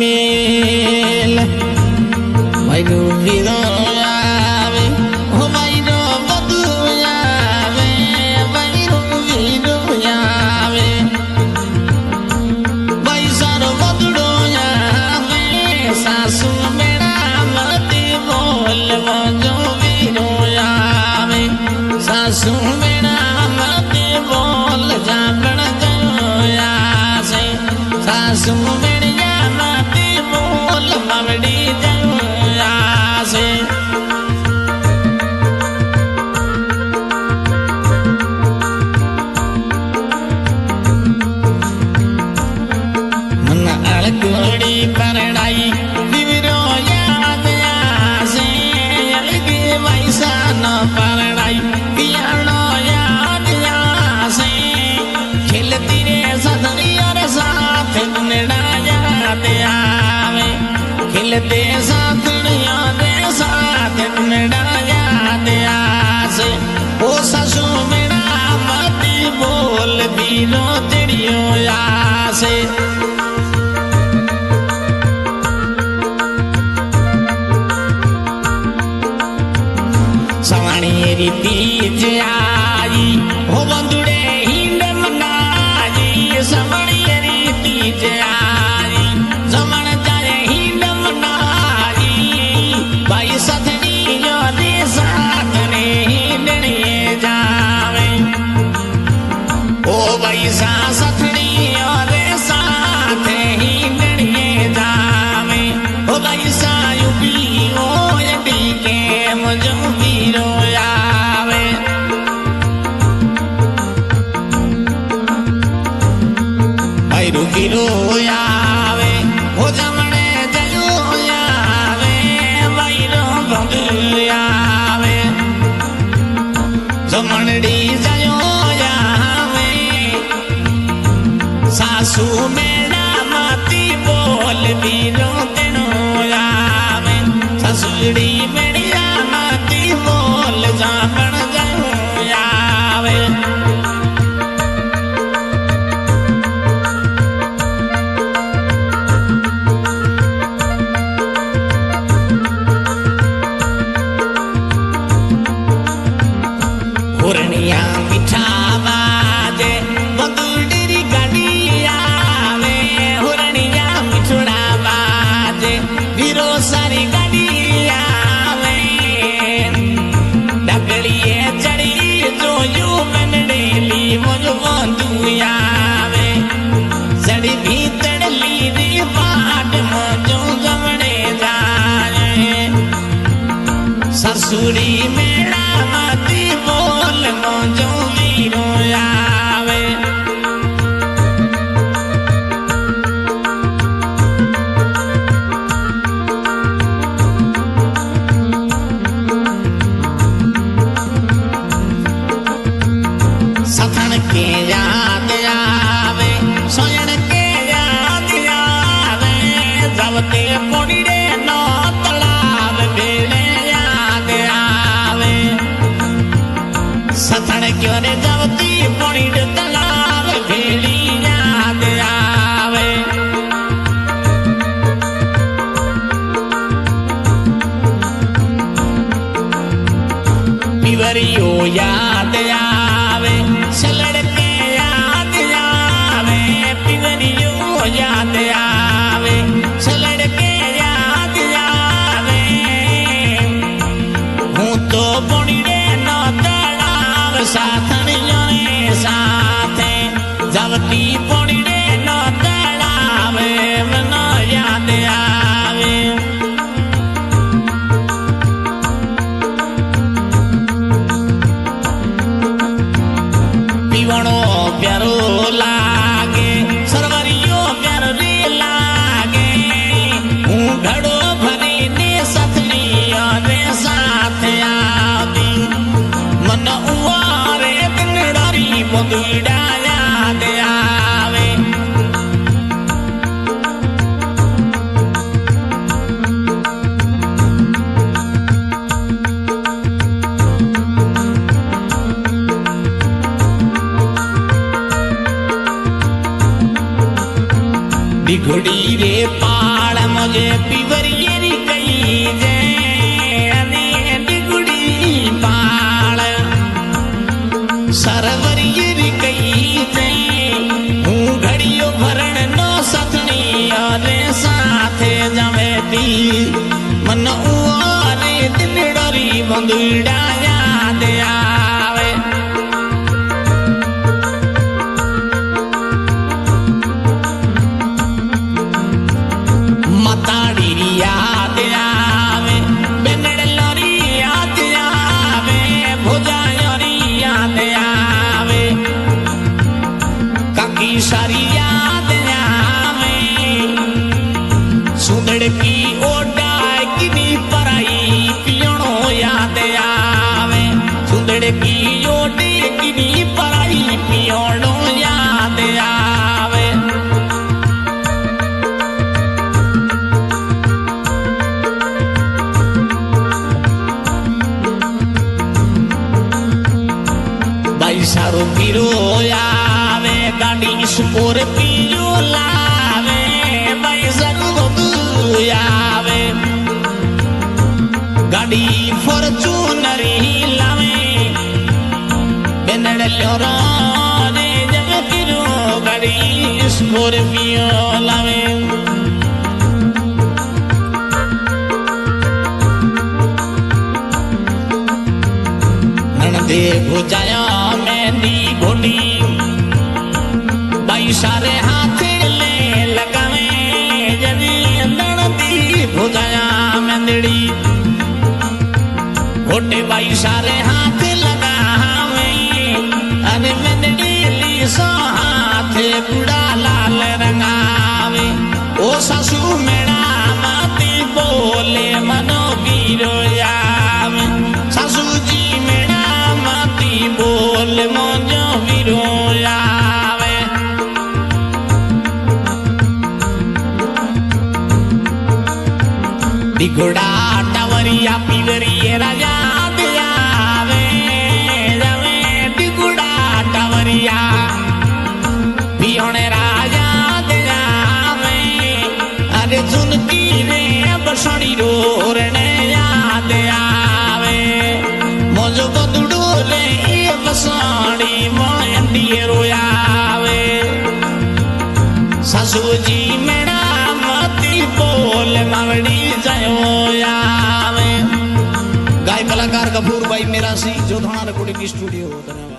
Mail मैरू वीरो आवे हो मैरो बधु आवे मैरू वीरो आवे बैसर बधुडो आवे सासू मेरा मती बोल मजो वीरो आवे सासू मेरा मती बोल जाबण गया से सासू मेरा मती बोल मवड़ी जया से मन अड़कोड़ी परड़ाई विवरो याद आसे अलगे वैसा न परड़ाई पियानो याद आसे खिलती रे सदरी और साथ नड़ा याद आवे खिलते साथड़ियों दे साथ नड़ा याद आसे ओ ससु मेरा मती बोल बीरो तिड़ियो आसे सवाणी तीज आई हो बंदुड़े हिंड मनाई सवाणी तीज आई जमण जाए हिंड मनाई भाई सथनी जो दे साथ ने हिंडने जावे ओ भाई सा सथनी जो दे साथ हिंडने जावे ओ भाई सा युपी ओ यदि के मुझो वीरो आवे भैरू वीरो आवे हो जमणे जयो आवे भैरो बंधु आवे जमणड़ी जयो आवे सासू मेरा मती बोल वीरो तेनो आवे ससुड़ी मेरी मती बोल जाबण जयो आवे हुरनिया मिठा बाजे बंदुड़ी गाड़ी आवे हुरनिया मिठुड़ा बाजे वीरो सारी गाड़ी आवे डगड़िए चढ़ी जो यू बनडेली मुझ बंधु आवे चढ़ी भीतर ली बाट मुझो जमणे जाए ससुरी मेरा मती बोल मुझो वीरो आवे सथन के याद आवे सोयण के याद आवे जवते पोड़ी रे नो तलाव बेड़े याद आवे सथन क्यों रे जवती पोड़ी रे तलाव बेड़ी याद आवे पिवरियो याद आवे सलड़ के याद आवे पिवरियो याद आवे सलड़ के याद आवे हूँ तो बुणी रे न तड़ाव साथनियों ने साथे जवती बुणी रे न तड़ाव मन याद आवे पीवणो प्यारो लागे सरवरियो प्यारो रे लागे हूँ घड़ो भरी ने सथनियों रे साथ आती मन उवारे दिन डरी बंदुड़ा याद आवे घोड़ी रे पा आगे पीवरियरी कई जे अने डिगुड़ी पाल सरवरियरी कई जे हूँ घड़ियो भरण नो सथनी अरे साथे जमेती मन उरे दिल डरी बंदुड़ा याद आवे मताड़ी याद आवे बेनड़लोरी याद आवे भुजायोरी याद आवे काकी सारी याद आवे सुंदड़ की ओडा किनी पराई पियोणो याद आवे सुंदड़ की ओडे किनी पराई पियोणो याद आवे सारो पीरो आवे गाड़ी स्कॉर्पियो लावे भाई सारो आवे गाड़ी फॉर्च्यूनर लावे बेनड़लो रे जब पीरो गाड़ी स्कॉर्पियो लावे ननदे भुजाया मेहंदी घोटी भाई सारे हाथ ले लगावे जदी ननदी भुजाया मेहंदी घोटे भाई सारे हाथ लगावे अरे मेहंदी ली सो हाथ बुढ़ा लाल रंगावे ओ सासू मेरा माती बोले मनो गिरो यावे सासू जी मेरा माती बोल मोजो वीरो आवे दिगुड़ा टावरिया पीवरिये राजा आवे जावे दिगुड़ा टावरिया पियोने राजा आवे अरे झुनकी रे बसड़ी रोरने याद आवे मोजो बदुड़ो ले बसाड़ी मोयंडी रोयावे सासू जी मेरा मती बोल मावड़ी जायो आवे गाय कलाकार कपूर भाई मेरा सी जो थाना रिकॉर्डिंग स्टूडियो धन्यवाद।